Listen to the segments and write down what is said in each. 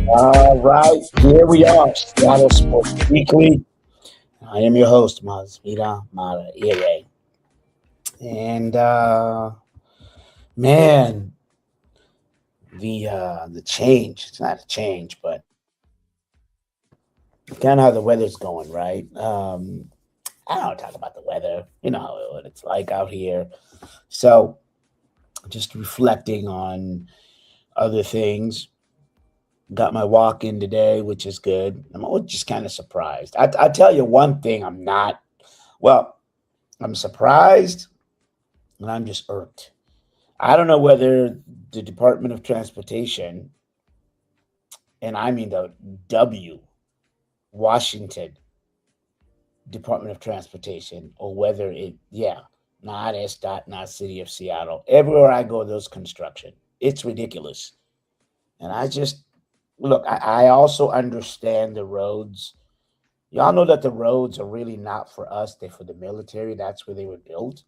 All right, here we are, Seattle Sports Weekly. I am your host, Mazmira Mara Ire. And man, the change, it's not a change, but kind of how the weather's going, right? I don't talk about the weather. You know what it's like out here. So just reflecting on other things. Got my walk in today, which is good. I'm just kind of surprised. I tell you one thing, well, I'm surprised and I'm just irked. I don't know whether the Department of Transportation, and I mean the W, Washington Department of Transportation, or whether not SDOT, not City of Seattle. Everywhere I go, there's construction. It's ridiculous. And I also understand the roads. Y'all know that the roads are really not for us, they're for the military. That's where they were built.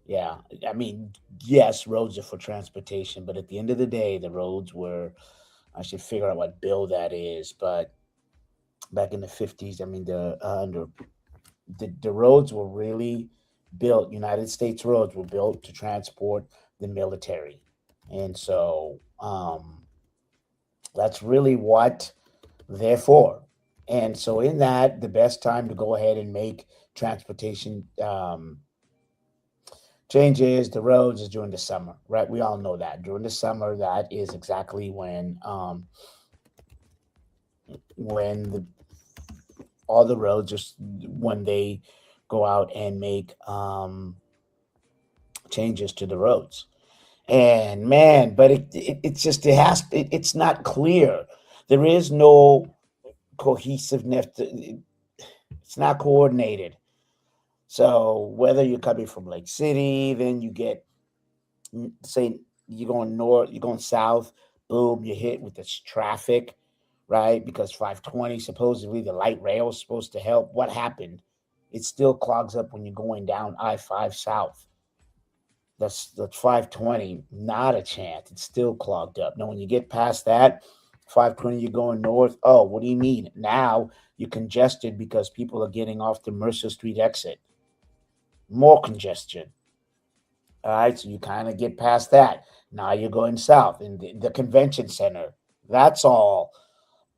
Yeah, I mean, yes, roads are for transportation, but at the end of the day, the roads were. I should figure out what bill that is, but back in the 50s, I mean, the roads were really built. United States roads were built to transport the military, and so that's really what they're for. And so, in that, the best time to go ahead and make transportation changes the roads is during the summer, right? We all know that during the summer, that is exactly when all the roads just when they go out and make changes to the roads. And man, but it's just it's not clear. There is no cohesiveness. It's not coordinated. So whether you're coming from Lake City, then you get say you're going north, you're going south, boom, you're hit with this traffic, right? Because 520 supposedly the light rail is supposed to help. What happened? It still clogs up when you're going down I-5 south. That's 520, not a chance. It's still clogged up. Now when you get past that, 520, you're going north. Oh, what do you mean? Now you're congested because people are getting off the Mercer Street exit. More congestion. All right, so you kind of get past that. Now you're going south in the convention center. That's all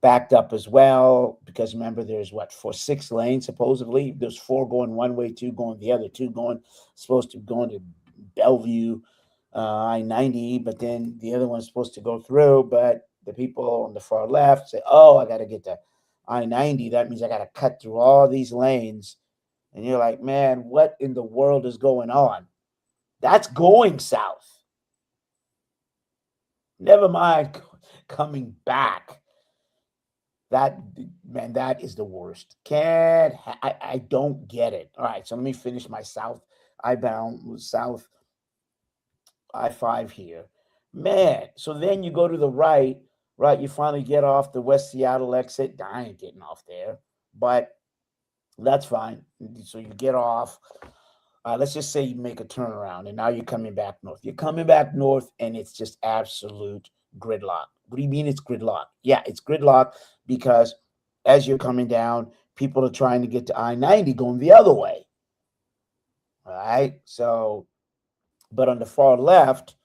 backed up as well because remember, there's what for 6 lanes supposedly. There's 4 going one way, 2 going the other, 2 going supposed to going to Bellevue, I-90, but then the other one's supposed to go through. But the people on the far left say, "Oh, I got to get to I-90. That means I got to cut through all these lanes." And you're like, "Man, what in the world is going on?" That's going south. Never mind coming back. That man, that is the worst. I don't get it. All right, so let me finish my south I-5 here. Man, so then you go to the right, right? You finally get off the West Seattle exit. I ain't getting off there, but that's fine. So you get off. Let's just say you make a turnaround and now you're coming back north. You're coming back north and it's just absolute gridlock. What do you mean it's gridlock? Yeah, it's gridlock because as you're coming down, people are trying to get to I-90 going the other way. All right. So, but on the far left,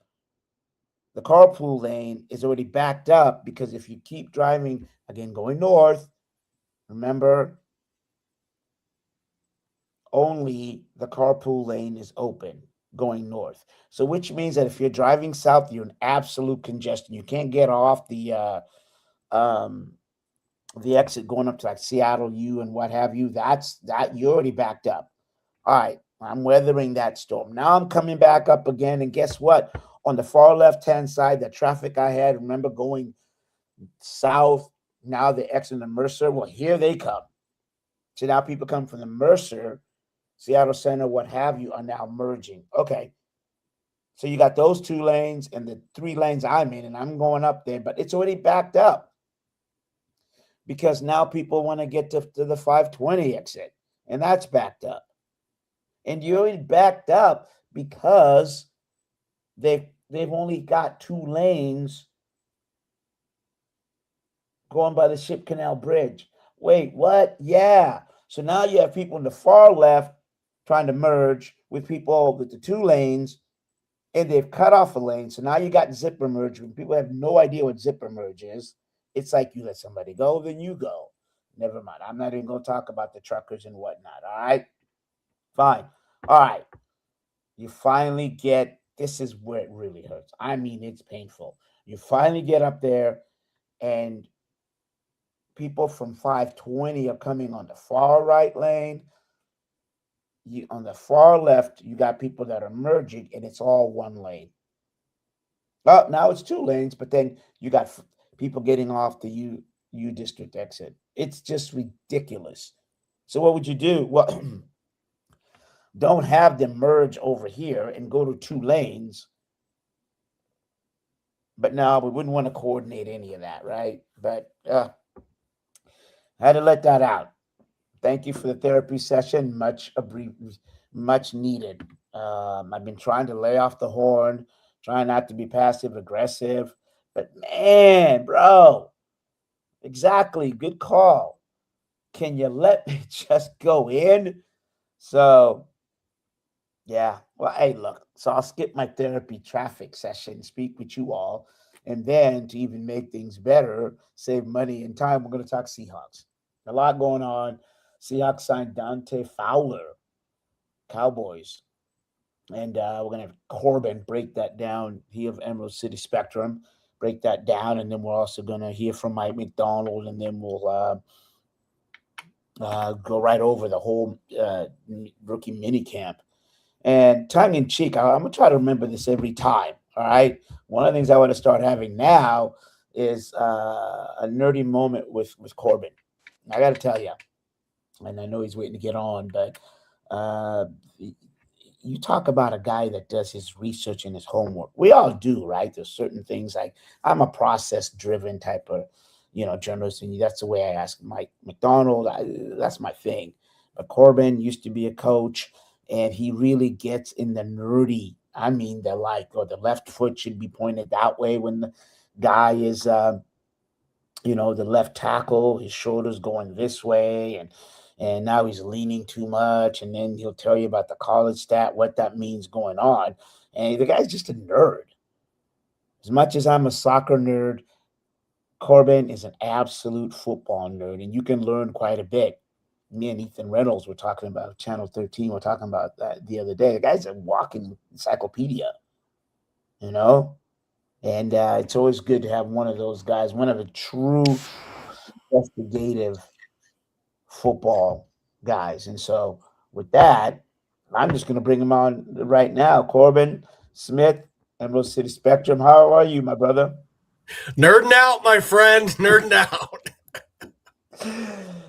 the carpool lane is already backed up because if you keep driving, again, going north, remember, only the carpool lane is open going north. So which means that if you're driving south, you're in absolute congestion. You can't get off um, the exit going up to like Seattle U and what have you. That you're already backed up. All right, I'm weathering that storm. Now I'm coming back up again, and guess what? On the far left-hand side, the traffic I had, remember going south, now the exit the Mercer. Well, here they come. So now people come from the Mercer, Seattle Center, what have you, are now merging. Okay. So you got those 2 lanes and the 3 lanes I'm in, and I'm going up there, but it's already backed up because now people want to get to the 520 exit, and that's backed up. And you're already backed up because they've only got 2 lanes going by the Ship Canal Bridge. Wait, what? Yeah. So now you have people in the far left trying to merge with people with the 2 lanes, and they've cut off a lane. So now you got zipper merge. When people have no idea what zipper merge is, it's like you let somebody go, then you go. Never mind. I'm not even going to talk about the truckers and whatnot. All right. Fine. All right. You finally get, this is where it really hurts. I mean, it's painful. You finally get up there, and people from 520 are coming on the far right lane. You on the far left, you got people that are merging, and it's all 1 lane. Well, now it's 2 lanes, but then you got people getting off the U district exit. It's just ridiculous. So what would you do? Well, don't have them merge over here and go to 2 lanes. But no, we wouldn't want to coordinate any of that, right? But I had to let that out. Thank you for the therapy session. Much needed. I've been trying to lay off the horn, trying not to be passive aggressive. But man, bro, exactly. Good call. Can you let me just go in? So, yeah. Well, hey, look. So I'll skip my therapy traffic session, speak with you all. And then to even make things better, save money and time, we're going to talk Seahawks. A lot going on. Seahawks signed Dante Fowler, Cowboys. And we're going to have Corbin break that down. He of Emerald City Spectrum, break that down. And then we're also going to hear from Mike McDonald. And then we'll go right over the whole rookie minicamp. And tongue in cheek, I'm going to try to remember this every time. All right. One of the things I want to start having now is a nerdy moment with Corbin. I got to tell you, and I know he's waiting to get on, but you talk about a guy that does his research and his homework. We all do, right? There's certain things like I'm a process-driven type of, journalist, and that's the way I ask Mike McDonald. That's my thing. But Corbin used to be a coach, and he really gets in the nerdy. I mean, the left foot should be pointed that way when the guy is, the left tackle, his shoulder's going this way, and now he's leaning too much, and then he'll tell you about the college stat, what that means going on. And the guy's just a nerd. As much as I'm a soccer nerd, Corbin is an absolute football nerd, and you can learn quite a bit. Me and Ethan Reynolds were talking about Channel 13. We're talking about that the other day. The guy's a walking encyclopedia, and it's always good to have one of those guys, one of the true investigative football guys. And so with that, I'm just going to bring him on right now. Corbin Smith, Emerald City Spectrum. How are you, my brother? Nerding out, my friend. Nerding out.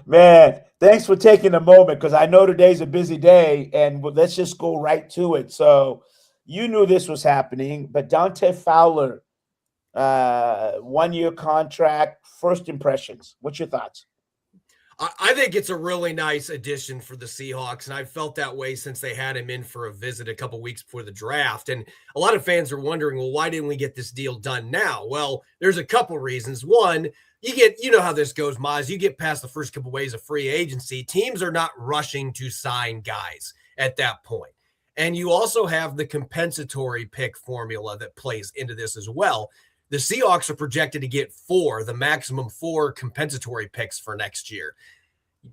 Man, thanks for taking a moment, because I know today's a busy day, and let's just go right to it. So you knew this was happening, but Dante Fowler, 1-year contract, first impressions. What's your thoughts? I think it's a really nice addition for the Seahawks, and I've felt that way since they had him in for a visit a couple weeks before the draft. And a lot of fans are wondering, well, why didn't we get this deal done now? Well, there's a couple reasons. One, you know how this goes, Maz. You get past the first couple ways of free agency. Teams are not rushing to sign guys at that point. And you also have the compensatory pick formula that plays into this as well. The Seahawks are projected to get the maximum 4 compensatory picks for next year.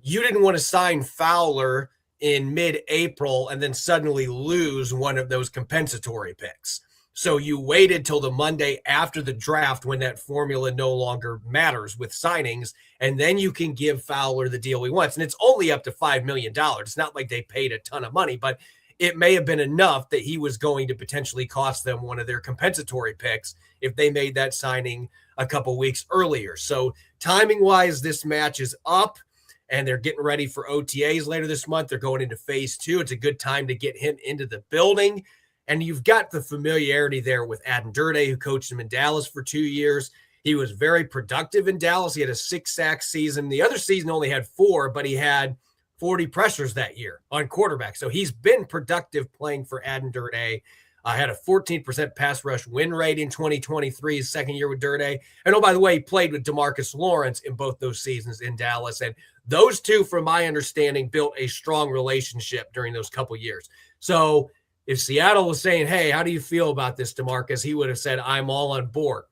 You didn't want to sign Fowler in mid-April and then suddenly lose one of those compensatory picks. So you waited till the Monday after the draft when that formula no longer matters with signings, and then you can give Fowler the deal he wants. And it's only up to $5 million. It's not like they paid a ton of money, but it may have been enough that he was going to potentially cost them one of their compensatory picks if they made that signing a couple weeks earlier. So timing-wise, this match is up, and they're getting ready for OTAs later this month. They're going into phase 2. It's a good time to get him into the building. And you've got the familiarity there with Adam Durde, who coached him in Dallas for 2 years. He was very productive in Dallas. He had a 6-sack season. The other season only had 4, but he had 40 pressures that year on quarterback. So he's been productive playing for Adam Durde. Had a 14% pass rush win rate in 2023, his second year with Durde. And oh, by the way, he played with DeMarcus Lawrence in both those seasons in Dallas. And those two, from my understanding, built a strong relationship during those couple years. So if Seattle was saying, hey, how do you feel about this, DeMarcus? He would have said, I'm all on board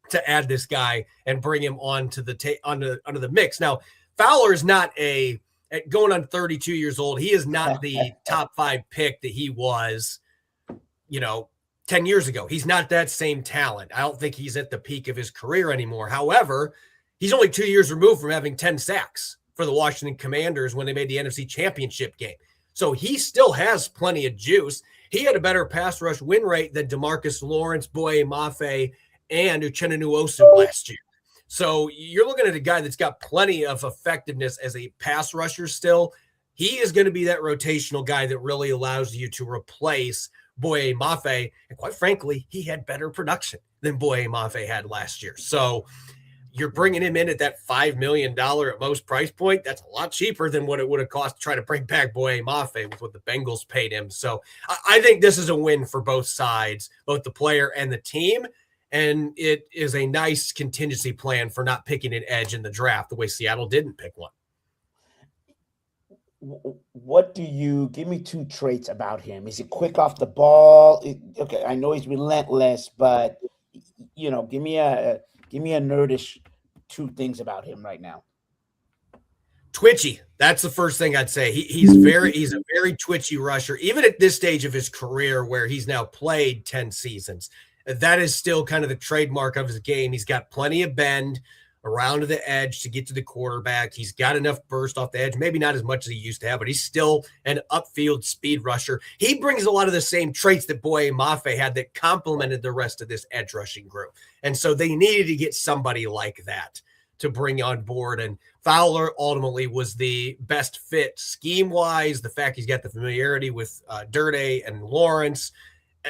to add this guy and bring him onto under the mix. Now, Fowler is not going on 32 years old. He is not the top 5 pick that he was, 10 years ago. He's not that same talent. I don't think he's at the peak of his career anymore. However, he's only 2 years removed from having 10 sacks for the Washington Commanders when they made the NFC Championship game. So he still has plenty of juice. He had a better pass rush win rate than DeMarcus Lawrence, Boye Mafe, and Uchenna Nwosu last year. So you're looking at a guy that's got plenty of effectiveness as a pass rusher still. He is going to be that rotational guy that really allows you to replace Boye Mafe. And quite frankly, he had better production than Boye Mafe had last year. So you're bringing him in at that $5 million at most price point. That's a lot cheaper than what it would have cost to try to bring back Boye Mafe with what the Bengals paid him. So I think this is a win for both sides, both the player and the team. And it is a nice contingency plan for not picking an edge in the draft the way Seattle didn't pick one. What do you give me 2 traits about him? Is he quick off the ball? Okay, I know he's relentless, but give me a nerdish 2 things about him right now. Twitchy. That's the first thing I'd say. He's a very twitchy rusher, even at this stage of his career where he's now played 10 seasons. That is still kind of the trademark of his game. He's got plenty of bend around to the edge to get to the quarterback. He's got enough burst off the edge, maybe not as much as he used to have, but he's still an upfield speed rusher. He brings a lot of the same traits that Boye Mafe had that complemented the rest of this edge rushing group. And so they needed to get somebody like that to bring on board. And Fowler ultimately was the best fit scheme-wise. The fact he's got the familiarity with Durde and Lawrence,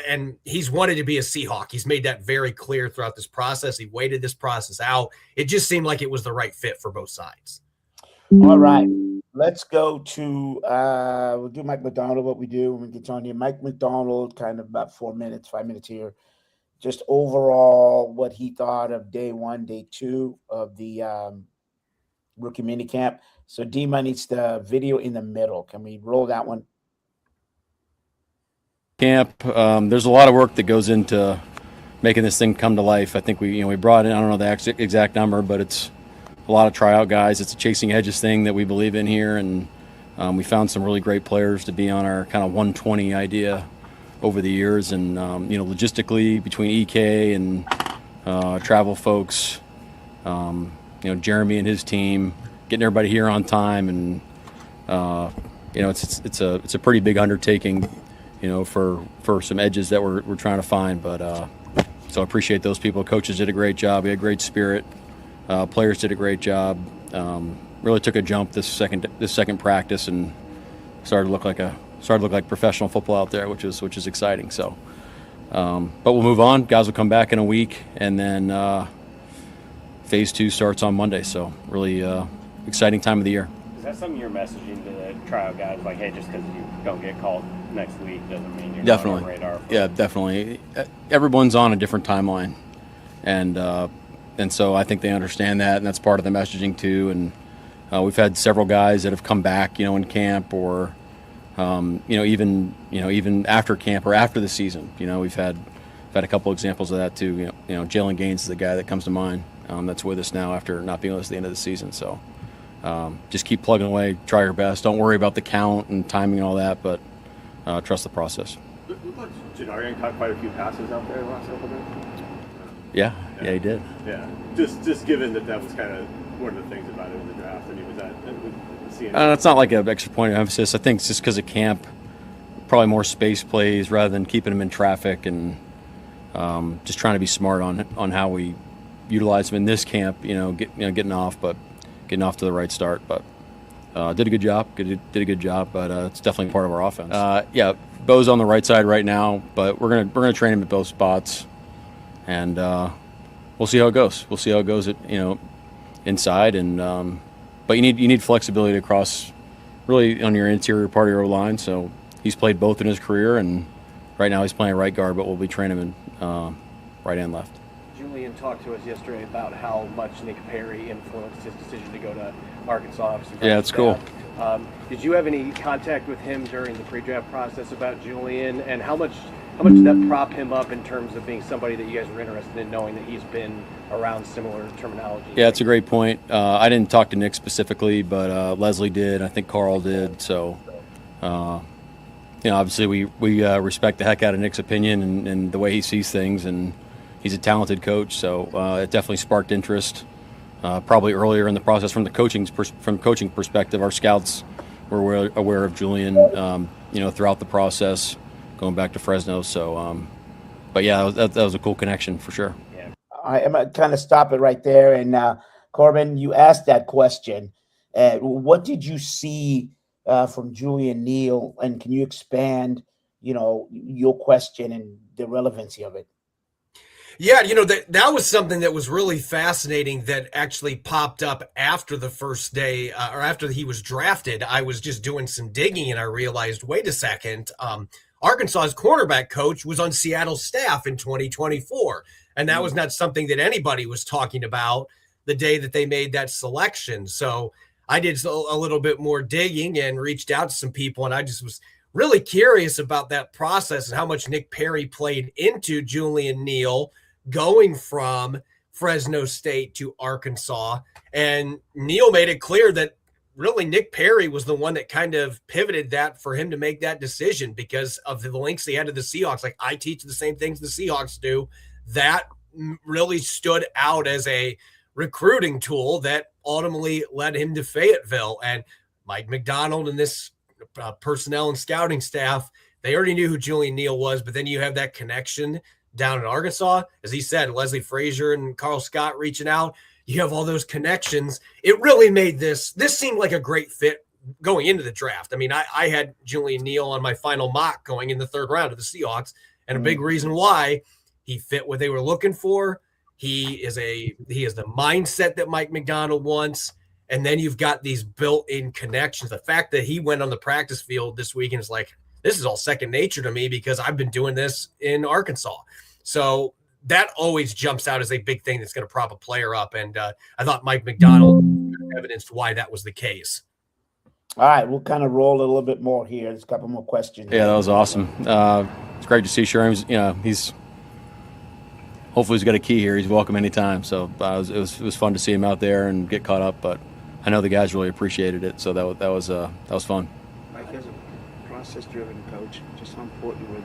and he's wanted to be a Seahawk. He's made that very clear throughout this process. He waited this process out. It just seemed like it was the right fit for both sides. All right. Let's go to we'll do Mike Macdonald, what we do when we get on here. Mike Macdonald, kind of about 5 minutes here. Just overall what he thought of day 1, day 2 of the rookie minicamp. So Dima needs the video in the middle. Can we roll that one? Camp. There's a lot of work that goes into making this thing come to life. I think we brought in, I don't know the exact number, but it's a lot of tryout guys. It's a chasing edges thing that we believe in here, and we found some really great players to be on our kind of 120 idea over the years. And logistically between EK and travel folks, Jeremy and his team, getting everybody here on time, and it's a pretty big undertaking. For some edges that we're trying to find. But so I appreciate those people. Coaches did a great job. We had great spirit. Players did a great job. Really took a jump this second practice and started to look like professional football out there, which is exciting. So, but we'll move on. Guys will come back in a week, and then phase 2 starts on Monday. So really exciting time of the year. Is that something you're messaging to the tryout guys? Like, hey, just because you don't get called next week doesn't mean you're not on the radar. Yeah, definitely. Everyone's on a different timeline, and so I think they understand that, and that's part of the messaging too. And we've had several guys that have come back, in camp, or even after camp or after the season. We've had a couple examples of that too. Jalen Gaines is the guy that comes to mind. That's with us now after not being with us at the end of the season. So. Just keep plugging away, try your best. Don't worry about the count and timing and all that, but trust the process. Looked like Jadarian caught quite a few passes out there the last couple of days. Yeah, he did. Yeah, just given that was kind of one of the things about it in the draft. I mean, was that seeing? It's not like an extra point of emphasis. I think it's just because of camp, probably more space plays rather than keeping him in traffic, and just trying to be smart on how we utilize him in this camp. Getting off to the right start, but did a good job. Did a good job, but it's definitely part of our offense. Yeah, Bo's on the right side right now, but we're gonna train him at both spots, and we'll see how it goes. We'll see how it goes at inside, and but you need flexibility across really on your interior part of your line. So he's played both in his career, and right now he's playing right guard, but we'll be training him in right and left. Julian talked to us yesterday about how much Nick Perry influenced his decision to go to Arkansas. Obviously, yeah, it's cool. Did you have any contact with him during the pre-draft process about Julian, and how much did that prop him up in terms of being somebody that you guys were interested in, knowing that he's been around similar terminology? Yeah, it's a great point. I didn't talk to Nick specifically, but Leslie did. I think Carl did. So, obviously we respect the heck out of Nick's opinion and the way he sees things, and he's a talented coach. So it definitely sparked interest. Probably earlier in the process from coaching perspective, our scouts were aware of Julian, throughout the process, going back to Fresno. So, but yeah, that was a cool connection for sure. Yeah. I'm going to kind of stop it right there. And Corbin, you asked that question. What did you see from Julian Neal, and can you expand, your question and the relevancy of it? Yeah, that was something that was really fascinating that actually popped up after the first day or after he was drafted. I was just doing some digging and I realized, wait a second, Arkansas's cornerback coach was on Seattle's staff in 2024. And that was not something that anybody was talking about the day that they made that selection. So I did a little bit more digging and reached out to some people, and I just was really curious about that process and how much Nick Perry played into Julian Neal going from Fresno State to Arkansas. And Neal made it clear that really Nick Perry was the one that kind of pivoted that for him to make that decision because of the links he had to the Seahawks. Like, I teach the same things the Seahawks do. That really stood out as a recruiting tool that ultimately led him to Fayetteville. And Mike McDonald and this personnel and scouting staff, they already knew who Julian Neal was, but then you have that connection down in Arkansas. As he said, Leslie Frazier and Carl Scott reaching out. You have all those connections. It really made this seemed like a great fit going into the draft. I mean, I had Julian Neal on my final mock going in the third round of the Seahawks, and a big reason why he fit what they were looking for. He is the mindset that Mike McDonald wants. And then you've got these built-in connections. The fact that he went on the practice field this week and is like, this is all second nature to me because I've been doing this in Arkansas. So that always jumps out as a big thing that's going to prop a player up. And I thought Mike McDonald evidenced why that was the case. All right, we'll kind of roll a little bit more here. There's a couple more questions. Yeah, that was awesome. It's great to see Sherm. Hopefully he's got a key here. He's welcome anytime. So it was fun to see him out there and get caught up. But I know the guys really appreciated it. So that was fun. Mike, as a process-driven coach, just how important were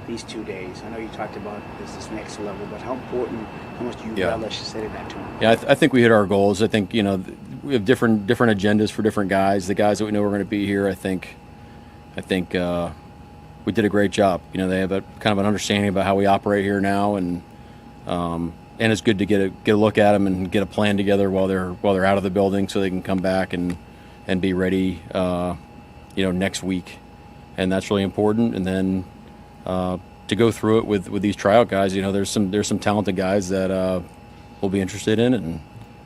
these 2 days? I know you talked about this next level, but how much do you relish setting that tone? Yeah, I think we hit our goals. I think we have different agendas for different guys. The guys that we know are going to be here, I think we did a great job. They have a kind of an understanding about how we operate here now, and it's good to get a look at them and get a plan together while they're out of the building, so they can come back and be ready, next week, and that's really important. And then to go through it with these tryout guys, there's some talented guys that we'll be interested in,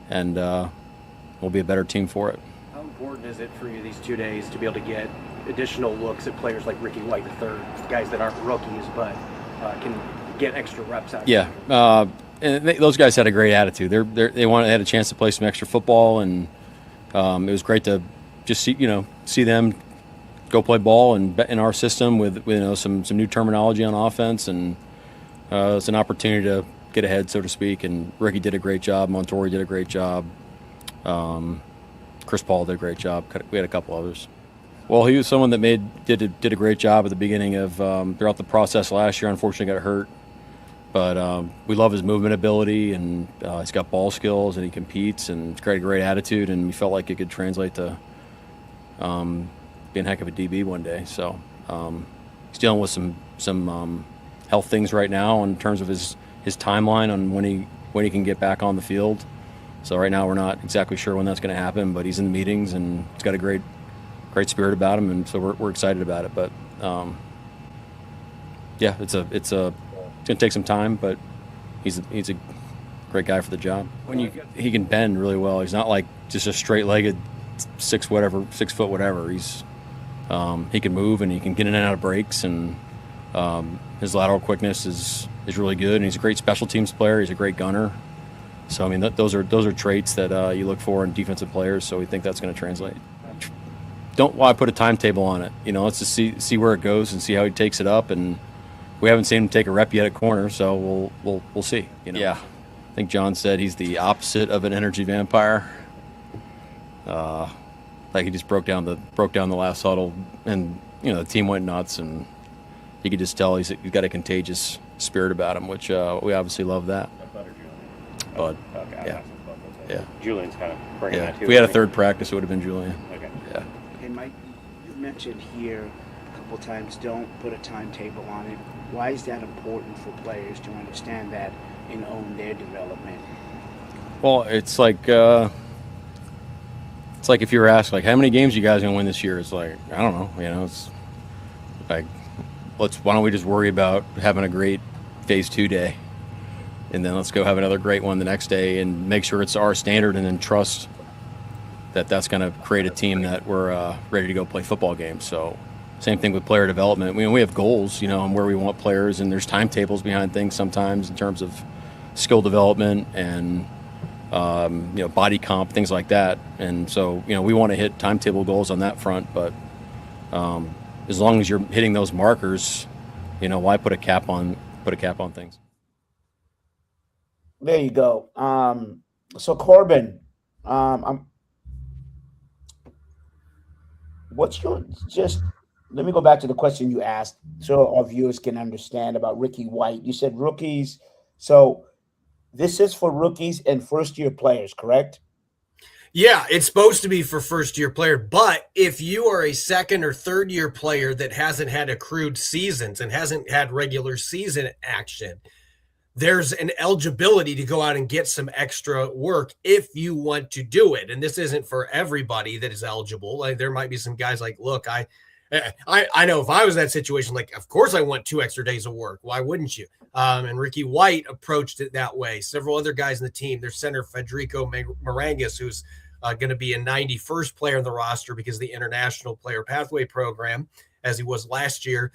and we'll be a better team for it. How important is it for you these 2 days to be able to get additional looks at players like Ricky White III, guys that aren't rookies but can get extra reps out? Yeah, and those guys had a great attitude. They had a chance to play some extra football, and it was great to just see them go play ball and in our system with some new terminology on offense, and it's an opportunity to get ahead, so to speak. And Ricky did a great job. Montori did a great job. Chris Paul did a great job. We had a couple others. Well, he was someone that did a great job at the beginning of throughout the process last year. Unfortunately, got hurt, but we love his movement ability, and he's got ball skills, and he competes, and he's got a great attitude, and we felt like it could translate to being a heck of a DB one day. So he's dealing with some health things right now in terms of his timeline on when he can get back on the field. So right now we're not exactly sure when that's going to happen, but he's in the meetings, and he's got a great spirit about him, and so we're excited about it. But yeah, it's going to take some time, but he's a great guy for the job. He can bend really well. He's not like just a straight-legged 6 foot whatever. He can move, and he can get in and out of breaks, and His lateral quickness is really good, and he's a great special teams player. He's a great gunner. So I mean, those are traits that you look for in defensive players. So we think that's going to translate. Don't want to put a timetable on it. Let's just see where it goes and see how he takes it up. And we haven't seen him take a rep yet at corner, so we'll see. Yeah, I think John said he's the opposite of an energy vampire. Like he just broke down the last huddle, and the team went nuts, and you could just tell he's got a contagious spirit about him, which we obviously love that. But Okay. yeah. Julian's kind of bringing that too. If we had a third practice, it would have been Julian. Okay. Yeah. Hey, Mike, you mentioned here a couple times, don't put a timetable on it. Why is that important for players to understand that and own their development? Well, it's like if you were asked, like, how many games you guys gonna win this year? It's like, I don't know. It's like, why don't we just worry about having a great phase 2 day, and then let's go have another great one the next day, and make sure it's our standard, and then trust that that's going to create a team that we're ready to go play football games. So same thing with player development. We have goals, on where we want players, and there's timetables behind things sometimes in terms of skill development and body comp, things like that. And so we want to hit timetable goals on that front, but as long as you're hitting those markers, why put a cap on things? There you go. So Corbin, let me go back to the question you asked so our viewers can understand about Ricky White. You said rookies. So this is for rookies and first-year players, correct? Yeah, it's supposed to be for first-year player, but if you are a second or third-year player that hasn't had accrued seasons and hasn't had regular season action, there's an eligibility to go out and get some extra work if you want to do it. And this isn't for everybody that is eligible. Like, there might be some guys like, look, I know if I was in that situation, like, of course I want 2 extra days of work. Why wouldn't you? And Ricky White approached it that way. Several other guys in the team, their center Federico Marangas, who's going to be a 91st player in the roster because of the International Player Pathway Program, as he was last year.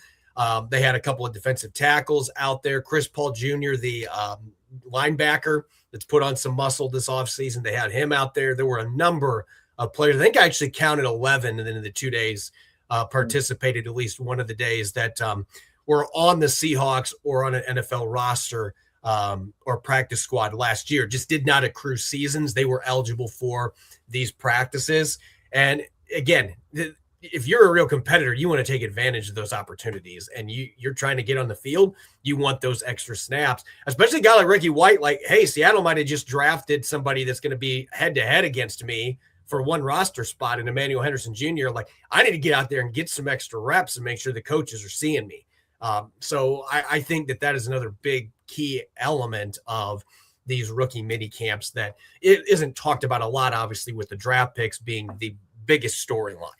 They had a couple of defensive tackles out there. Chris Paul Jr., the linebacker that's put on some muscle this offseason, they had him out there. There were a number of players. I think I actually counted 11, and then in the 2 days participated at least one of the days that were on the Seahawks or on an NFL roster or practice squad last year. Just did not accrue seasons. They were eligible for these practices. And again, if you're a real competitor, you want to take advantage of those opportunities, and you're trying to get on the field. You want those extra snaps, especially a guy like Ricky White. Like, hey, Seattle might have just drafted somebody that's going to be head-to-head against me for one roster spot in Emmanuel Henderson Jr. Like, I need to get out there and get some extra reps and make sure the coaches are seeing me. So I think that is another big key element of these rookie mini camps that it isn't talked about a lot, obviously, with the draft picks being the biggest storyline.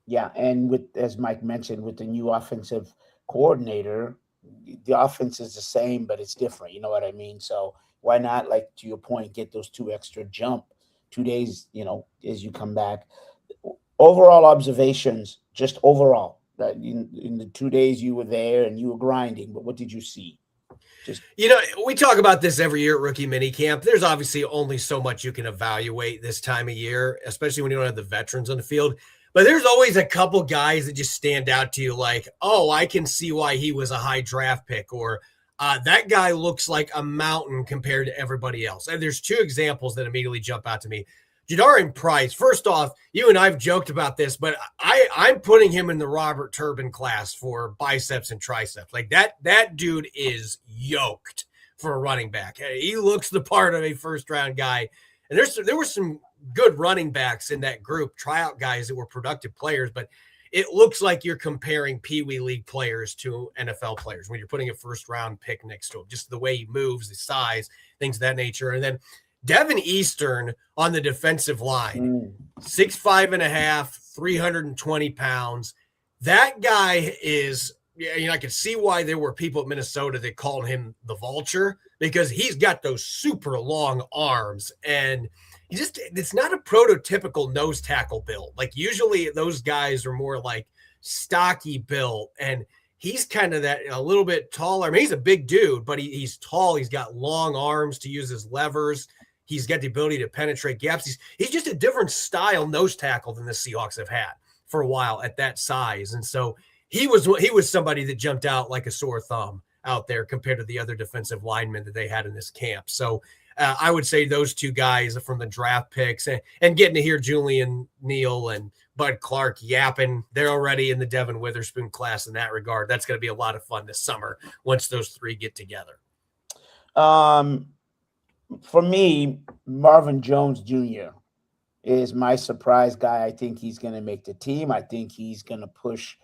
Yeah, and as Mike mentioned, with the new offensive coordinator, the offense is the same, but it's different. You know what I mean? So why not, like, to your point, get those 2 extra 2 days, as you come back. Overall observations, just overall, that in the 2 days you were there and you were grinding, but what did you see? We talk about this every year at rookie minicamp. There's obviously only so much you can evaluate this time of year, especially when you don't have the veterans on the field. But there's always a couple guys that just stand out to you like, oh, I can see why he was a high draft pick, or that guy looks like a mountain compared to everybody else. And there's 2 examples that immediately jump out to me. Jadarian Price, first off, you and I have joked about this, but I'm putting him in the Robert Turbin class for biceps and triceps. Like, that dude is yoked for a running back. He looks the part of a first-round guy. And there were some good running backs in that group, tryout guys that were productive players, but it looks like you're comparing Pee Wee League players to NFL players when you're putting a first-round pick next to him, just the way he moves, the size, things of that nature. And then Devin Eastern on the defensive line, 6'5.5", 320 pounds. That guy is, I could see why there were people at Minnesota that called him the vulture, because he's got those super long arms, and it's not a prototypical nose tackle build. Like, usually those guys are more like stocky built, and he's kind of that a little bit taller. I mean, he's a big dude, but he's tall. He's got long arms to use his levers. He's got the ability to penetrate gaps. He's just a different style nose tackle than the Seahawks have had for a while at that size. And so he was somebody that jumped out like a sore thumb out there compared to the other defensive linemen that they had in this camp. So I would say those two guys from the draft picks and getting to hear Julian Neal and Bud Clark yapping, they're already in the Devin Witherspoon class in that regard. That's going to be a lot of fun this summer once those three get together. For me, Marvin Jones Jr. is my surprise guy. I think he's going to make the team. I think he's going to push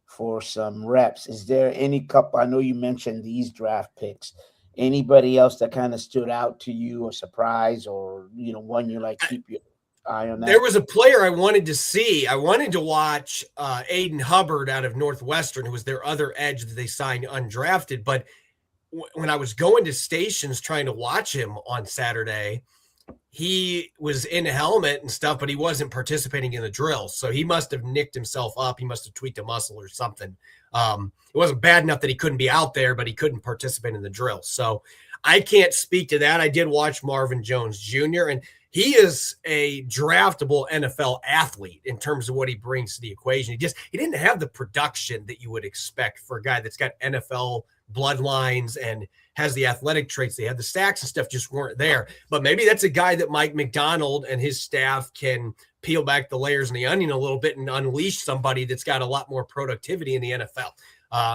for some reps. Is there any couple? I know you mentioned these draft picks. Anybody else that kind of stood out to you, a surprise, or one you like keep your eye on that? There was a player I wanted to see. I wanted to watch Aiden Hubbard out of Northwestern, who was their other edge that they signed undrafted. But when I was going to stations trying to watch him on Saturday, he was in a helmet and stuff, but he wasn't participating in the drills. So he must have nicked himself up. He must have tweaked a muscle or something. It wasn't bad enough that he couldn't be out there, but he couldn't participate in the drills. So I can't speak to that. I did watch Marvin Jones Jr., and he is a draftable NFL athlete in terms of what he brings to the equation. He didn't have the production that you would expect for a guy that's got NFL bloodlines and has the athletic traits. They had the stacks and stuff just weren't there. But maybe that's a guy that Mike McDonald and his staff can peel back the layers in the onion a little bit and unleash somebody that's got a lot more productivity in the NFL.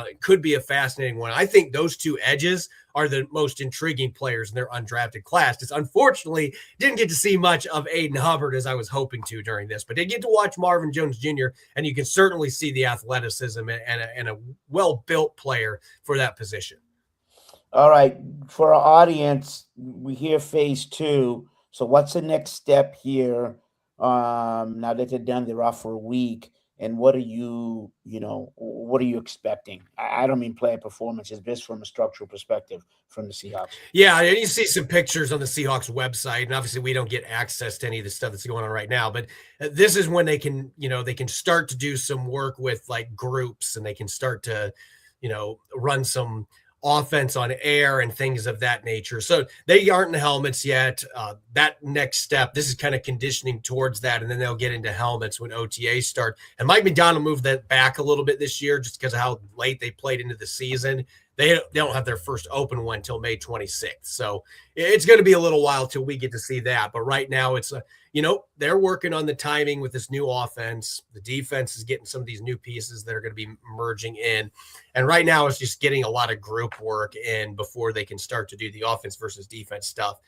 It could be a fascinating one. I think those two edges are the most intriguing players in their undrafted class. Just unfortunately didn't get to see much of Aiden Hubbard as I was hoping to during this, but did get to watch Marvin Jones Jr., and you can certainly see the athleticism and a well-built player for that position. All right. For our audience, we hear phase 2. So what's the next step here? Now that they're done, they're off for a week. And what are you expecting? I don't mean player performances, just from a structural perspective from the Seahawks. Yeah, and you see some pictures on the Seahawks website, and obviously we don't get access to any of the stuff that's going on right now, but this is when they can start to do some work with like groups, and they can start to, run some offense on air and things of that nature. So they aren't in helmets yet. That next step, this is kind of conditioning towards that, and then they'll get into helmets when OTAs start. And Mike McDonald moved that back a little bit this year just because of how late they played into the season. They don't have their first open one until May 26th. So it's going to be a little while till we get to see that. But right now it's, they're working on the timing with this new offense. The defense is getting some of these new pieces that are going to be merging in. And right now it's just getting a lot of group work in before they can start to do the offense versus defense stuff.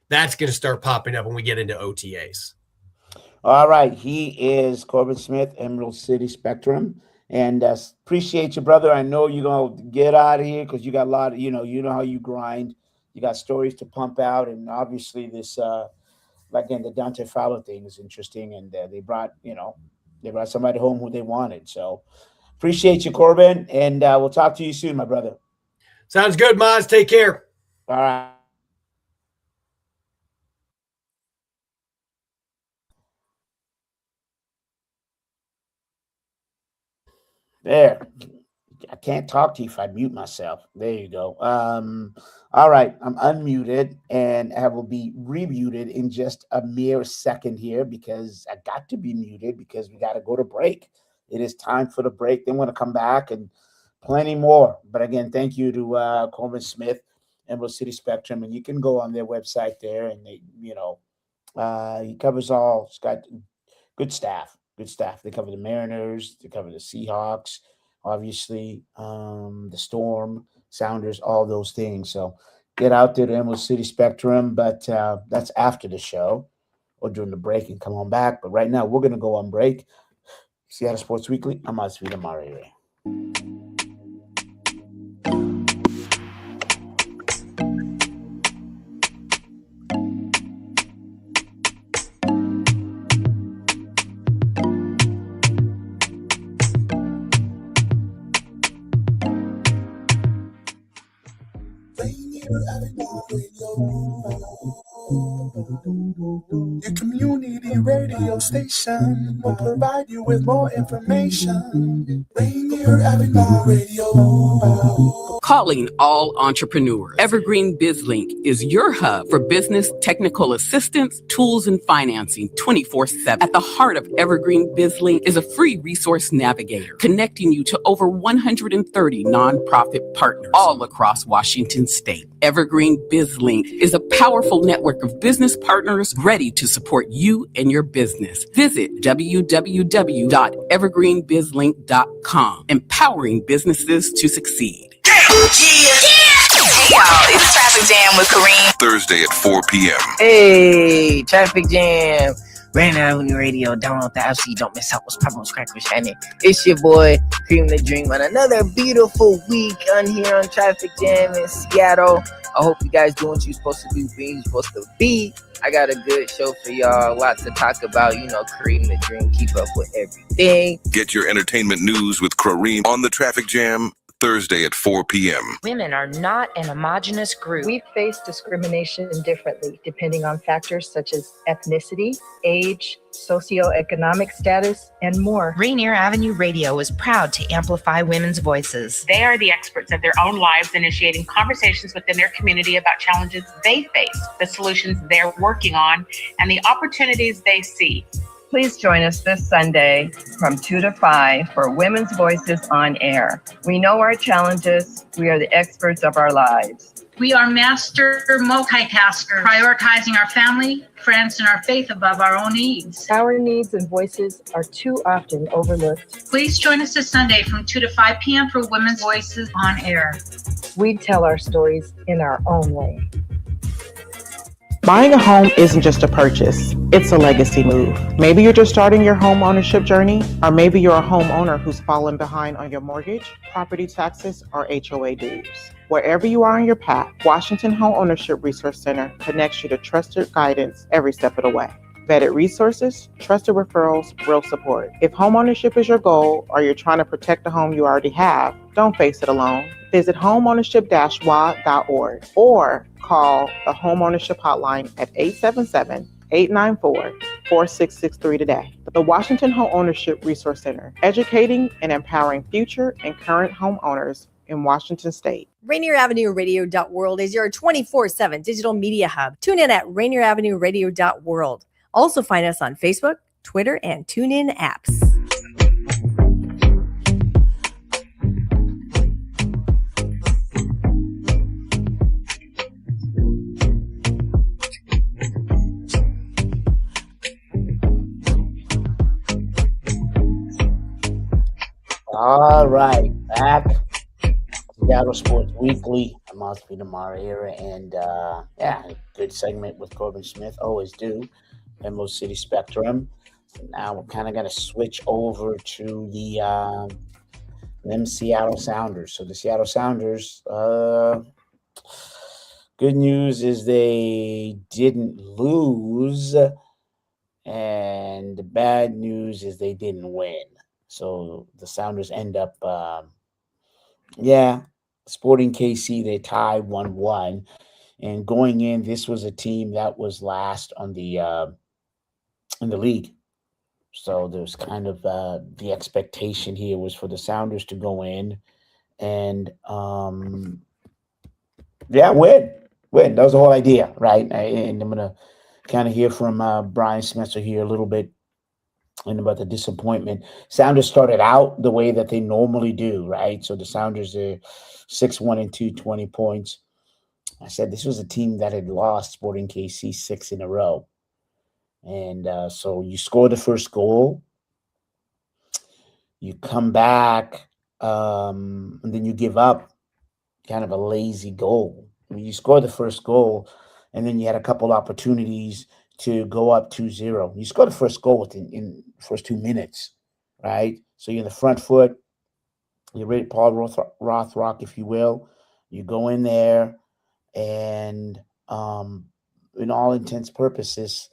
That's going to start popping up when we get into OTAs. All right. He is Corbin Smith, Emerald City Spectrum. And appreciate you, brother. I know you're going to get out of here because you got a lot of, you know how you grind. You got stories to pump out. And obviously this, again, the Dante Fowler thing is interesting. And they brought somebody home who they wanted. So appreciate you, Corbin. And we'll talk to you soon, my brother. Sounds good, Maz. Take care. All right. There. I can't talk to you if I mute myself. There you go. All right. I'm unmuted, and I will be remuted in just a mere second here because I got to be muted because we got to go to break. It is time for the break. Then we're going to come back and plenty more. But again, thank you to Coleman Smith, Emerald City Spectrum. And you can go on their website there, and they, he covers all. It's got good staff. Good staff. They cover the Mariners. They cover the Seahawks, obviously, the Storm, Sounders, all those things. So get out there to Emerald City Spectrum, but that's after the show or during the break and come on back. But right now, we're going to go on break. Seattle Sports Weekly. I'm Asvita Marire. Your community radio station will provide you with more information. Rainier Avenue Radio. Calling all entrepreneurs. Evergreen BizLink is your hub for business technical assistance, tools, and financing 24/7. At the heart of Evergreen BizLink is a free resource navigator connecting you to over 130 nonprofit partners all across Washington state. Evergreen BizLink is a powerful network of business partners ready to support you and your business. Visit www.evergreenbizlink.com, empowering businesses to succeed. Hey y'all, it's Traffic Jam with Kareem. Thursday at 4 p.m. Hey, Traffic Jam. Rainier Avenue Radio. Download the app so you don't miss out what's popping with Crack with Shannon. It's your boy, Cream the Dream, on another beautiful week on here on Traffic Jam in Seattle. I hope you guys doing what you're supposed to do, being supposed to be. I got a good show for y'all. A lot to talk about. You know, Kareem the Dream, keep up with everything. Get your entertainment news with Kareem on the Traffic Jam, Thursday at 4 p.m. Women are not an homogenous group. We face discrimination differently depending on factors such as ethnicity, age, socioeconomic status, and more. Rainier Avenue Radio is proud to amplify women's voices. They are the experts of their own lives, initiating conversations within their community about challenges they face, the solutions they're working on, and the opportunities they see. Please join us this Sunday from 2 to 5 for Women's Voices on Air. We know our challenges. We are the experts of our lives. We are master multitaskers, prioritizing our family, friends, and our faith above our own needs. Our needs and voices are too often overlooked. Please join us this Sunday from 2 to 5 p.m. for Women's Voices on Air. We tell our stories in our own way. Buying a home isn't just a purchase, it's a legacy move. Maybe you're just starting your home ownership journey, or maybe you're a homeowner who's fallen behind on your mortgage, property taxes, or HOA dues. Wherever you are on your path, Washington Home Ownership Resource Center connects you to trusted guidance every step of the way. Vetted resources, trusted referrals, real support. If homeownership is your goal, or you're trying to protect the home you already have, don't face it alone. Visit homeownership-wa.org or call the Homeownership Hotline at 877-894-4663 today. The Washington Home Ownership Resource Center, educating and empowering future and current homeowners in Washington State. RainierAvenueRadio.world is your 24/7 digital media hub. Tune in at RainierAvenueRadio.world. Also find us on Facebook, Twitter, and TuneIn apps. All right, back. Seattle Sports Weekly. I'm Osby Damar here, and good segment with Corbin Smith. Always do. Emerald City Spectrum. So now we're kind of going to switch over to the them Seattle Sounders. So the Seattle Sounders, good news is they didn't lose, and the bad news is they didn't win. So the Sounders end up, Sporting KC, they tied 1-1. And going in, this was a team that was last on the in the league. So there's kind of the expectation here was for the Sounders to go in and win. That was the whole idea, right? And I'm gonna kind of hear from Brian Spencer here a little bit and about the disappointment. Sounders started out the way that they normally do, right? So the Sounders are 6-1-2, 20 points. I said this was a team that had lost Sporting KC 6 in a row. And so you score the first goal, you come back, and then you give up kind of a lazy goal. I mean, you score the first goal, and then you had a couple opportunities to go up 2-0. You score the first goal in the first 2 minutes, right? So you're in the front foot. You're ready, Paul Rothrock, if you will. You go in there, and in all intents purposes,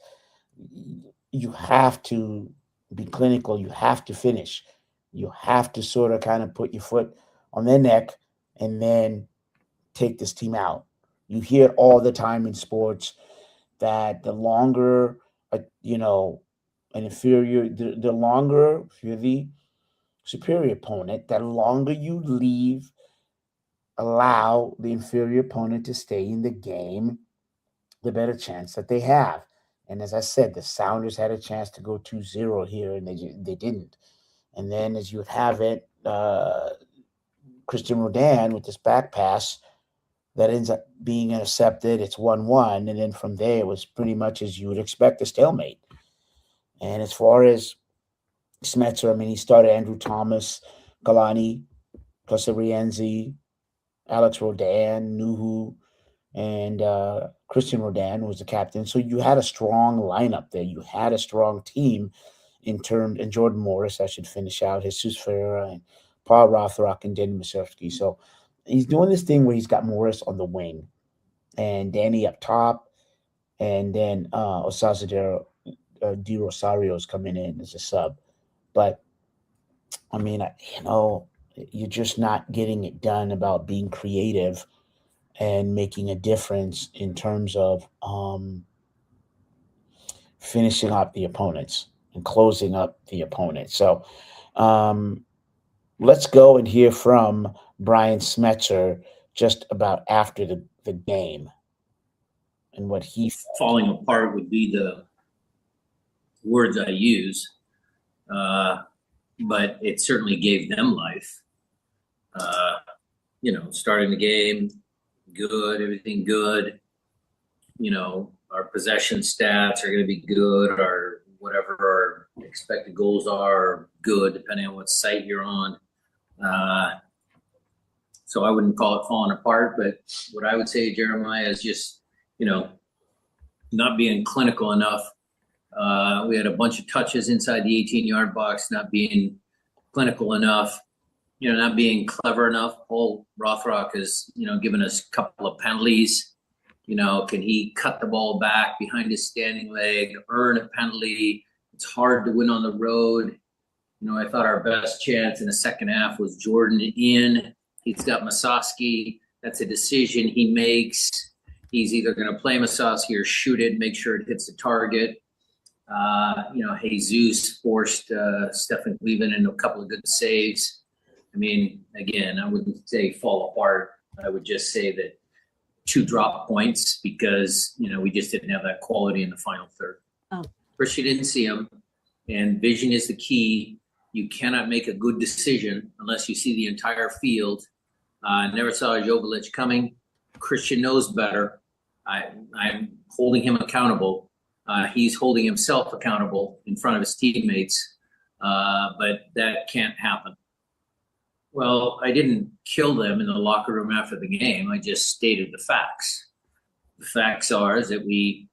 you have to be clinical. You have to finish. You have to sort of kind of put your foot on their neck and then take this team out. You hear it all the time in sports that the longer, you know, an inferior, the longer if you're the superior opponent, the longer you allow the inferior opponent to stay in the game, the better chance that they have. And as I said, the Sounders had a chance to go 2-0 here, and they didn't. And then as you have it, Christian Rodan with this back pass that ends up being intercepted. It's 1-1. And then from there, it was pretty much as you would expect, a stalemate. And as far as Smetzer, I mean, he started Andrew Thomas, Galani, Casarienzi, Alex Rodan, Nuhu, and Christian Rodan was the captain. So you had a strong lineup there. You had a strong team and Jordan Morris, I should finish out, Jesus Ferreira, and Paul Rothrock, and Danny Musovsky. So he's doing this thing where he's got Morris on the wing and Danny up top, and then Osazadero Di Rosario's coming in as a sub. But, I mean, you're just not getting it done about being creative and making a difference in terms of finishing up the opponents and closing up the opponents. So let's go and hear from Brian Smetzer just about after the game and what he falling apart would be the words I use, but it certainly gave them life. Starting the game, good, everything good. Our possession stats are going to be good, or whatever our expected goals are good, depending on what site you're on. So I wouldn't call it falling apart, but what I would say, Jeremiah, is just, not being clinical enough. We had a bunch of touches inside the 18-yard box, not being clinical enough, not being clever enough. Paul Rothrock has, given us a couple of penalties. Can he cut the ball back behind his standing leg, earn a penalty? It's hard to win on the road. I thought our best chance in the second half was Jordan in. He's got Musovsky. That's a decision he makes. He's either going to play Musovsky or shoot it, make sure it hits the target. Jesus forced Stefan Cleveland into a couple of good saves. I mean, again, I wouldn't say fall apart. I would just say that 2 drop points because, we just didn't have that quality in the final third. First, you didn't see them, and vision is the key. You cannot make a good decision unless you see the entire field. Never saw Jovic coming. Christian knows better. I'm holding him accountable. He's holding himself accountable in front of his teammates, but that can't happen. Well, I didn't kill them in the locker room after the game. I just stated the facts. The facts are is that we,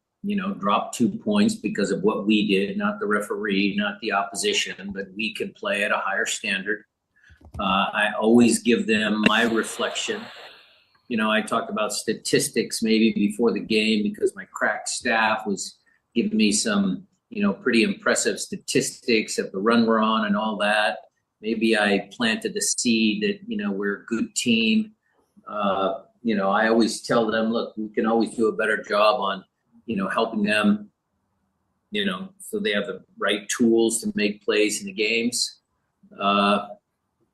dropped 2 points because of what we did, not the referee, not the opposition, but we can play at a higher standard. I always give them my reflection. I talked about statistics maybe before the game because my crack staff was giving me some, pretty impressive statistics of the run we're on and all that. Maybe I planted the seed that, we're a good team. I always tell them, look, we can always do a better job on, helping them, so they have the right tools to make plays in the games.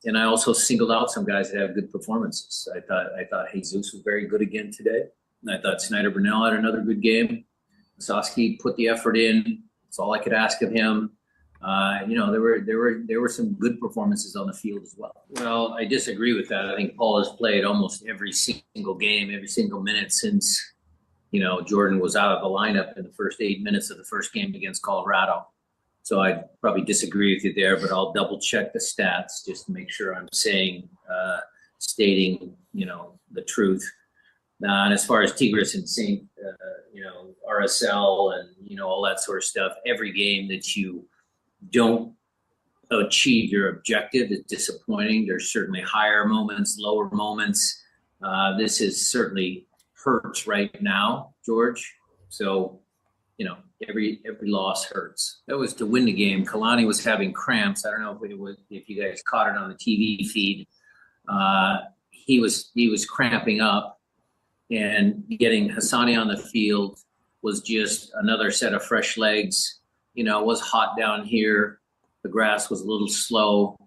And I also singled out some guys that have good performances. I thought Jesus was very good again today. And I thought Snyder Burnell had another good game. Musovsky put the effort in. That's all I could ask of him. There were some good performances on the field as well. Well, I disagree with that. I think Paul has played almost every single game, every single minute since, Jordan was out of the lineup in the first 8 minutes of the first game against Colorado. So I probably disagree with you there, but I'll double check the stats just to make sure I'm stating, the truth. And as far as Tigres and Saint, RSL and, all that sort of stuff, every game that you don't achieve your objective is disappointing. There's certainly higher moments, lower moments. This is certainly hurts right now, George. So, every loss hurts. That was to win the game. Kalani was having cramps. I don't know if you guys caught it on the TV feed. He was cramping up, and getting Hassani on the field was just another set of fresh legs. You know, it was hot down here. The grass was a little slow.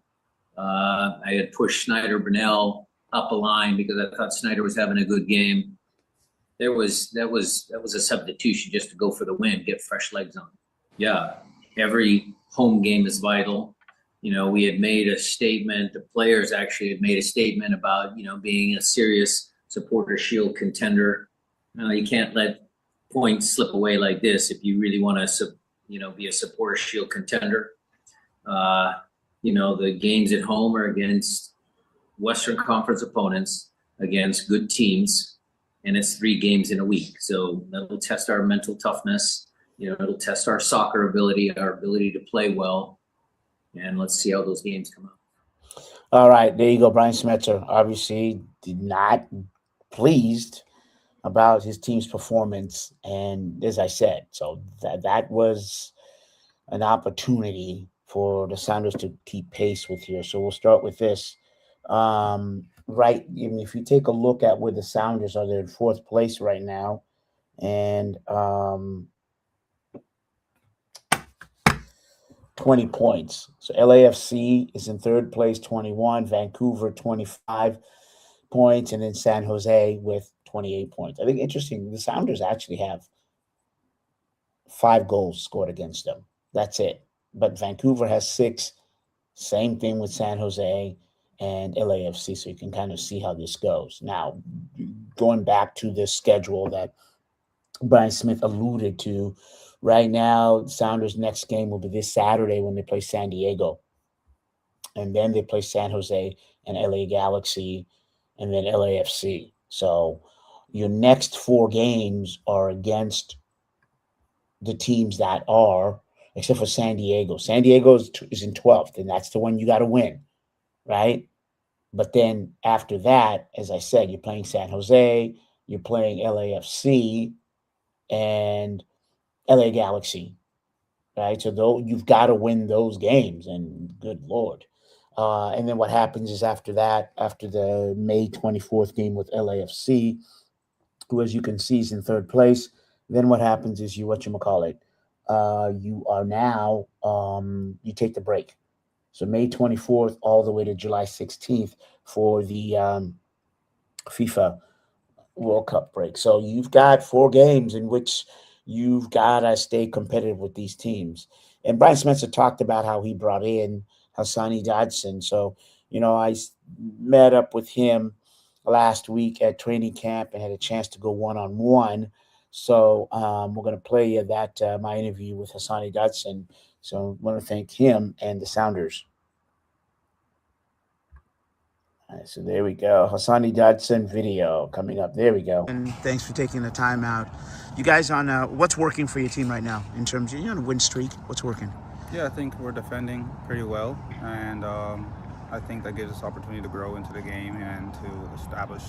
I had pushed Snyder Burnell up a line because I thought Snyder was having a good game. That was a substitution just to go for the win, get fresh legs on. Yeah, every home game is vital. You know, we had made a statement. The players actually had made a statement about, you know, being a serious Supporter Shield contender. You can't let points slip away like this if you really want to, you know, be a Supporter Shield contender. You know, the games at home are against Western Conference opponents, against good teams, and it's 3 games in a week. So that'll test our mental toughness. You know, it'll test our soccer ability, our ability to play well, and let's see how those games come out. All right, there you go. Brian Smetzer obviously did not pleased about his team's performance, and as I said, so that was an opportunity for the Sounders to keep pace with here. So we'll start with this. Right, if you take a look at where the Sounders are, they're in 4th place right now, and 20 points. So LAFC is in 3rd place, 21, Vancouver 25 points, and then San Jose with 28 points. I think interesting, the Sounders actually have 5 goals scored against them. That's it. But Vancouver has 6. Same thing with San Jose and LAFC, so you can kind of see how this goes. Now, going back to the schedule that Brian Smith alluded to, right now, Sounders' next game will be this Saturday when they play San Diego. And then they play San Jose and LA Galaxy and then LAFC. So your next 4 games are against the teams that are, except for San Diego. San Diego is in 12th, and that's the one you got to win, right? But then after that, as I said, you're playing San Jose, you're playing LAFC, and LA Galaxy, right? So though you've got to win those games, and good Lord. And then what happens is after that, after the May 24th game with LAFC, who, as you can see, is in 3rd place, then what happens is you are now, you take the break. So May 24th all the way to July 16th for the FIFA World Cup break. So you've got 4 games in which you've got to stay competitive with these teams. And Brian Spencer talked about how he brought in Hassani Dotson. So, you know, I met up with him last week at training camp and had a chance to go one-on-one. So we're going to play you that my interview with Hassani Dotson. So I want to thank him and the Sounders. All right, so there we go. Hassani Dotson video coming up. There we go. And thanks for taking the time out. You guys on what's working for your team right now in terms of, win streak? What's working? Yeah, I think we're defending pretty well, and I think that gives us opportunity to grow into the game and to establish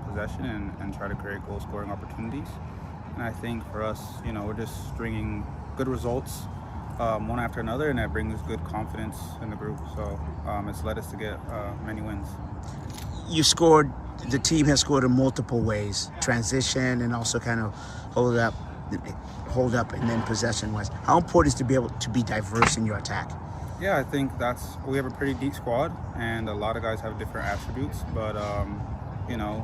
possession and try to create goal-scoring opportunities. And I think for us, we're just stringing good results one after another, and that brings good confidence in the group. So it's led us to get many wins. The team has scored in multiple ways, transition and also kind of hold up and then possession-wise. How important is to be able to be diverse in your attack? Yeah, I think we have a pretty deep squad, and a lot of guys have different attributes, but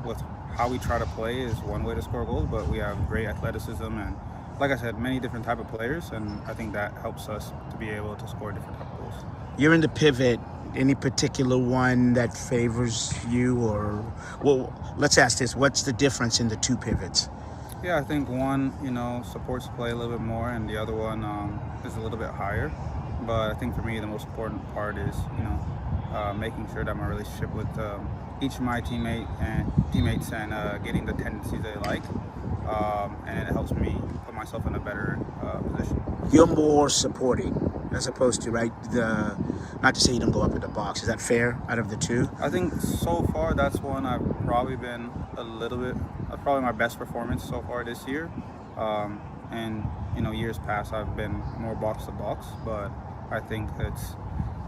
with how we try to play is one way to score goals, but we have great athleticism and, like I said, many different type of players, and I think that helps us to be able to score different type of goals. You're in the pivot. Any particular one that favors you, or, well, let's ask this, what's the difference in the 2 pivots? Yeah, I think one, supports play a little bit more, and the other one is a little bit higher. But I think for me, the most important part is, making sure that my relationship with each of my teammates and getting the tendencies they like, and it helps me put myself in a better position. You're more supporting as opposed to, right, not to say you don't go up in the box. Is that fair out of the 2? I think so far that's one I've probably been probably my best performance so far this year. And years past I've been more box to box, but I think it's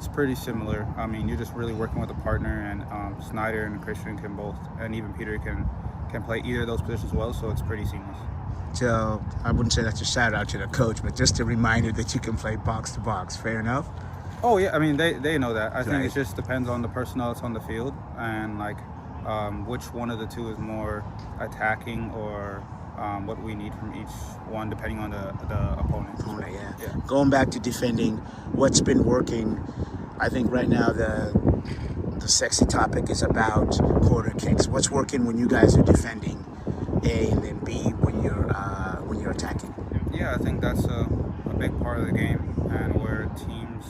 pretty similar. I mean, you're just really working with a partner, and Snyder and Christian can both, and even Peter can play either of those positions well, so it's pretty seamless. So I wouldn't say that's a shout out to the coach, but just a reminder that you can play box to box. Fair enough? Oh yeah, I mean they know that. I think Right. it just depends on the personnel that's on the field and which one of the two is more attacking or what we need from each one depending on the opponent. Yeah. Going back to defending, what's been working? I think right now the sexy topic is about corner kicks. What's working when you guys are defending, A, and then B when you're attacking? Yeah, I think that's a big part of the game, and where teams,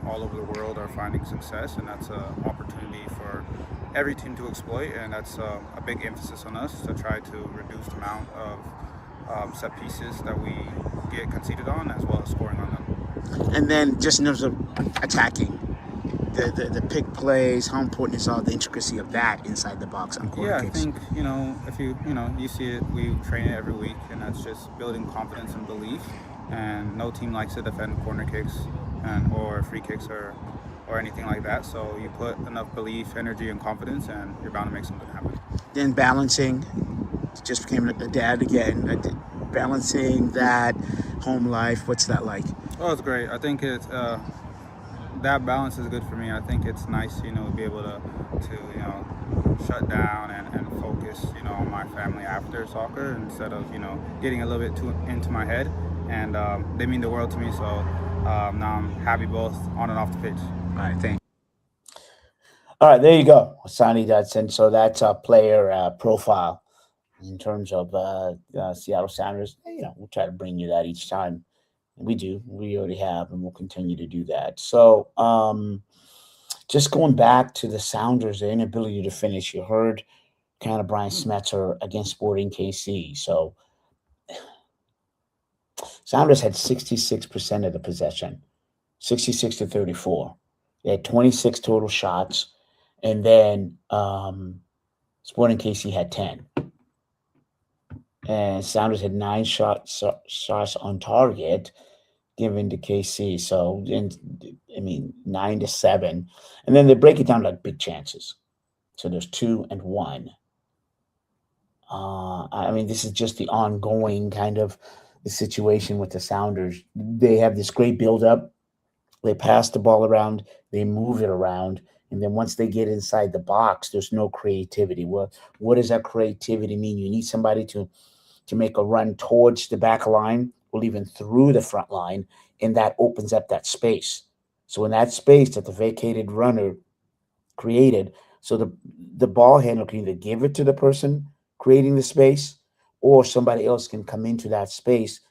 all over the world are finding success, and that's an opportunity for every team to exploit, and that's a big emphasis on us to try to reduce the amount of set pieces that we get conceded on, as well as scoring on them. And then just in terms of attacking, the pick plays, how important is all the intricacy of that inside the box on corner kicks? I think, if you see it, we train it every week, and that's just building confidence and belief. And no team likes to defend corner kicks or free kicks or anything like that. So you put enough belief, energy, and confidence, and you're bound to make something happen. Then balancing, just became a dad again, balancing that home life, what's that like? Oh, it's great. I think it's that balance is good for me. I think it's nice, to be able to shut down and focus, on my family after soccer instead of, getting a little bit too into my head. And they mean the world to me, so now I'm happy both on and off the pitch. All right, thanks. All right, there you go, Hassani Dotson. So that's a player profile in terms of Seattle Sounders. We'll try to bring you that each time. We do. We already have, and we'll continue to do that. So just going back to the Sounders, their inability to finish. You heard kind of Brian Smetzer against Sporting KC. So Sounders had 66% of the possession, 66 to 34. They had 26 total shots, and then Sporting KC had 10. And Sounders had 9 shots on target given to KC. So, 9 to 7. And then they break it down like big chances. So there's 2 and 1. This is just the ongoing kind of the situation with the Sounders. They have this great buildup. They pass the ball around. They move it around. And then once they get inside the box, there's no creativity. Well, what does that creativity mean? You need somebody to make a run towards the back line or even through the front line, and that opens up that space. So in that space that the vacated runner created, so the ball handler can either give it to the person creating the space, or somebody else can come into that space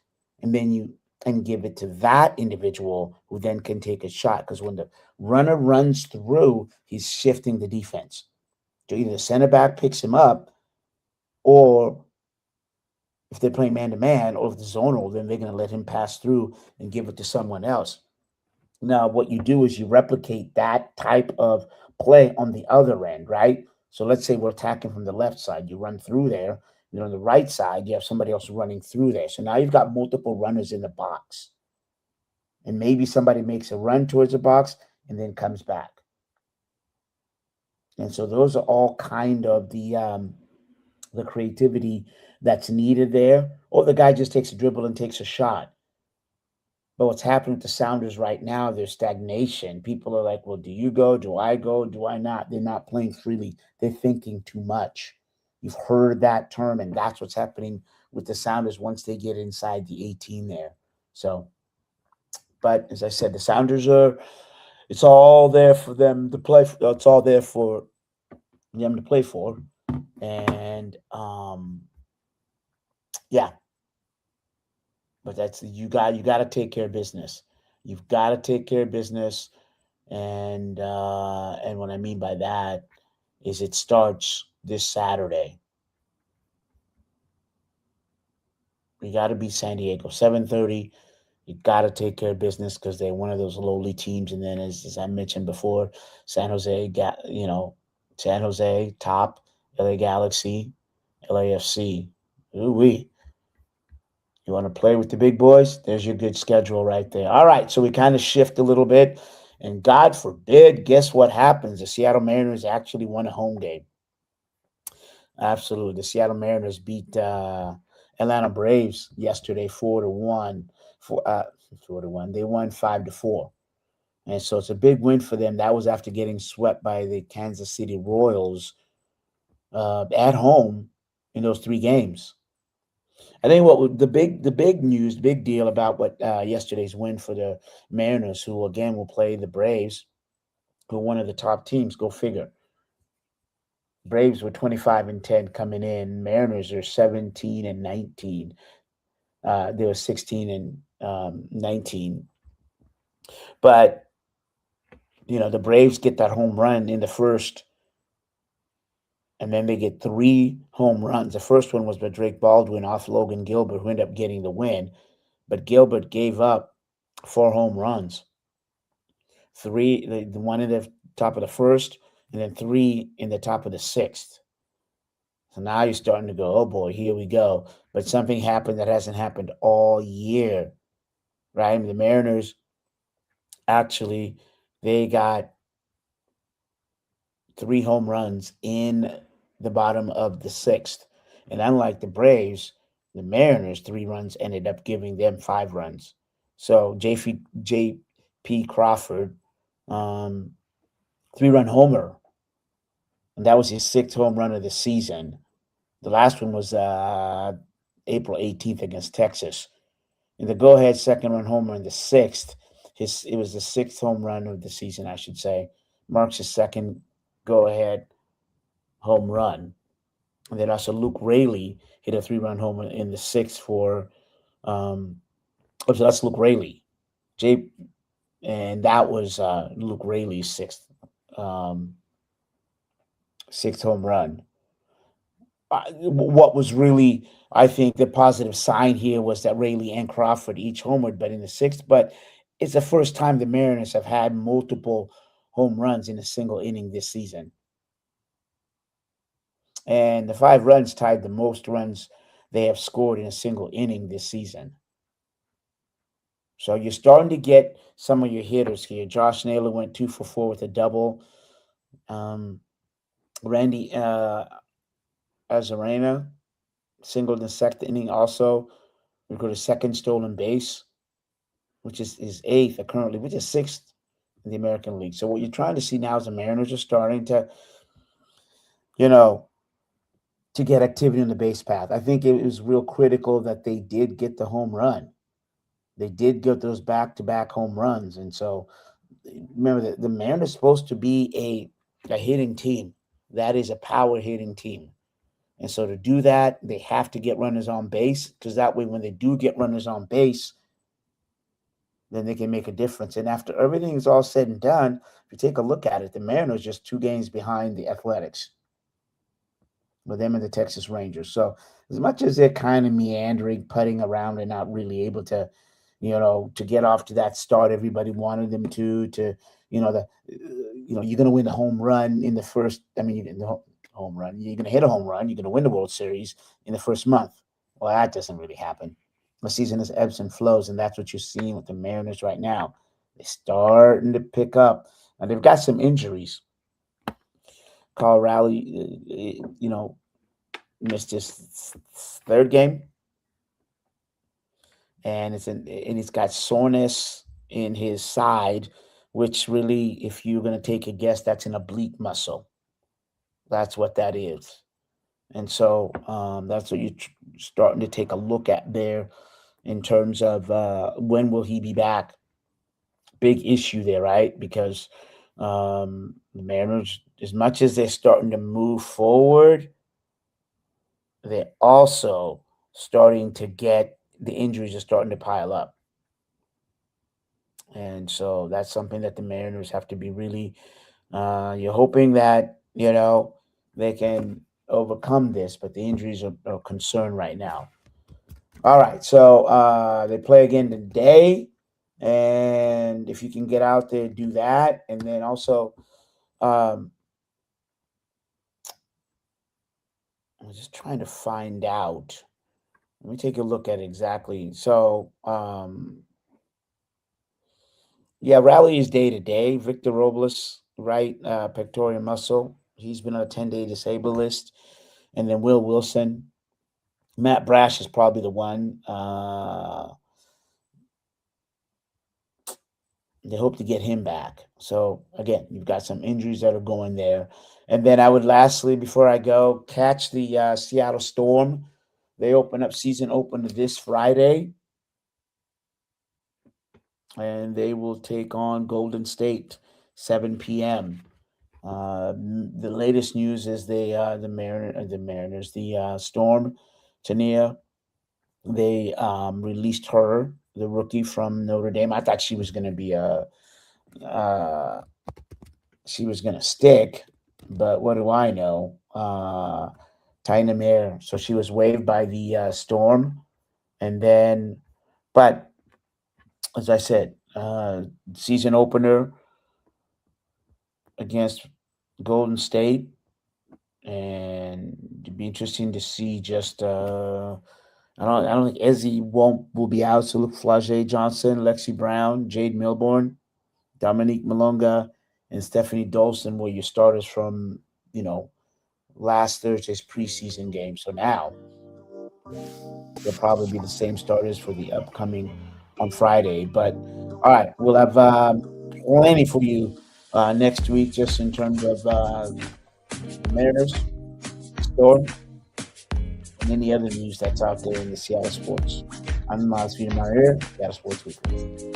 and then give it to that individual who then can take a shot. Because when the runner runs through, he's shifting the defense. So either the center back picks him up, or if they're playing man-to-man, or if the zonal, then they're going to let him pass through and give it to someone else. Now, what you do is you replicate that type of play on the other end, right? So let's say we're attacking from the left side. You run through there. And on the right side, you have somebody else running through there. So now you've got multiple runners in the box. And maybe somebody makes a run towards the box and then comes back. And so those are all kind of the creativity that's needed there. Or the guy just takes a dribble and takes a shot. But what's happening with the Sounders right now, there's stagnation. People are like, well, do you go? Do I go? Do I not? They're not playing freely. They're thinking too much. You've heard that term, and that's what's happening with the Sounders once they get inside the 18 there. So, but as I said, the Sounders it's all there for them to play. It's all there for them to play for. And, yeah. But that's you got to take care of business. You've got to take care of business, and what I mean by that is it starts this Saturday. You got to beat San Diego 7:30. You got to take care of business because they're one of those lowly teams. And then, as I mentioned before, San Jose top, LA Galaxy, LAFC. Ooh-wee. You want to play with the big boys? There's your good schedule right there. All right, so we kind of shift a little bit. And God forbid, guess what happens? The Seattle Mariners actually won a home game. Absolutely. The Seattle Mariners beat Atlanta Braves yesterday 4-1. 4-1. They won 5-4. And so it's a big win for them. That was after getting swept by the Kansas City Royals at home in those 3 games. I think the big news, big deal about what yesterday's win for the Mariners, who again will play the Braves, who are one of the top teams. Go figure. Braves were 25-10 coming in. Mariners are 17-19. They were 16-19. But the Braves get that home run in the first, and then they get 3 home runs. The first one was by Drake Baldwin off Logan Gilbert, who ended up getting the win. But Gilbert gave up 4 home runs. 3, the one in the top of the first, and then 3 in the top of the 6th. So now you're starting to go, oh boy, here we go. But something happened that hasn't happened all year, right? I mean, the Mariners, actually, they got 3 home runs in the bottom of the 6th. And unlike the Braves, the Mariners, 3 runs ended up giving them 5 runs. So J.P. Crawford, 3-run homer. And that was his 6th home run of the season. The last one was April 18th against Texas. In the go-ahead 2nd-run homer in the 6th, it was the 6th home run of the season, I should say. Marks his 2nd go-ahead home run. And then also Luke Raley hit a 3-run homer in the 6th for so that's Luke Raley. And that was Luke Raley's 6th 6th home run. What was really, I think, the positive sign here was that Raley and Crawford each homered, but in the 6th. But it's the first time the Mariners have had multiple home runs in a single inning this season. And the 5 runs tied the most runs they have scored in a single inning this season. So you're starting to get some of your hitters here. Josh Naylor went 2 for 4 with a double. Randy Arozarena singled in the 2nd inning also. We got a 2nd stolen base, which is his 8th currently, which is 6th in the American League. So what you're trying to see now is the Mariners are starting to, to get activity on the base path. I think it was real critical that they did get the home run. They did get those back-to-back home runs. And so remember that the Mariners are supposed to be a hitting team. That is a power hitting team. And so to do that, they have to get runners on base, because that way when they do get runners on base, then they can make a difference. And after everything is all said and done, if you take a look at it, the Mariners just 2 games behind the Athletics, with them and the Texas Rangers. So as much as they're kind of meandering, putting around, and not really able to, to get off to that start everybody wanted them to, you're going to win the home run in the first. I mean, the home run, you're going to hit a home run, you're going to win the World Series in the first month. Well, that doesn't really happen. The season is ebbs and flows, and that's what you're seeing with the Mariners right now. They're starting to pick up, and they've got some injuries. Kyle Raleigh, missed his 3rd game, and he's got soreness in his side, which really, if you're going to take a guess, that's an oblique muscle. That's what that is. And so that's what you're starting to take a look at there in terms of when will he be back. Big issue there, right? Because the Mariners, as much as they're starting to move forward, they're also starting to get the injuries are starting to pile up. And so that's something that the Mariners have to be really, you're hoping that, they can overcome this, but the injuries are a concern right now. All right, so they play again today, and if you can get out there, do that. And then also, I'm just trying to find out. Let me take a look at exactly. So, Raleigh is day to day. Victor Robles, right, pectoral muscle. He's been on a 10-day disabled list. And then Will Wilson, Matt Brash is probably the one. They hope to get him back. So again, you've got some injuries that are going there. And then I would lastly, before I go, catch the Seattle Storm. They open up season opener this Friday, and they will take on Golden State, 7 p.m. The latest news is the Storm, Tania. They released her, the rookie from Notre Dame. I thought she was going to be she was going to stick, but what do I know? Tina Mayer. So she was waived by the Storm, and then, but as I said, season opener against Golden State, and it'd be interesting to see just. I don't think Ezzy will be out. So look, Flau'jae Johnson, Lexi Brown, Jade Milburn, Dominique Malonga, and Stephanie Dolson were your starters from last Thursday's preseason game. So now they'll probably be the same starters for the upcoming on Friday. But all right, we'll have plenty for you next week, just in terms of the Mariners, Storm, and any other news that's out there in the Seattle sports. I'm Miles Peter Maria, Seattle Sports Weekly.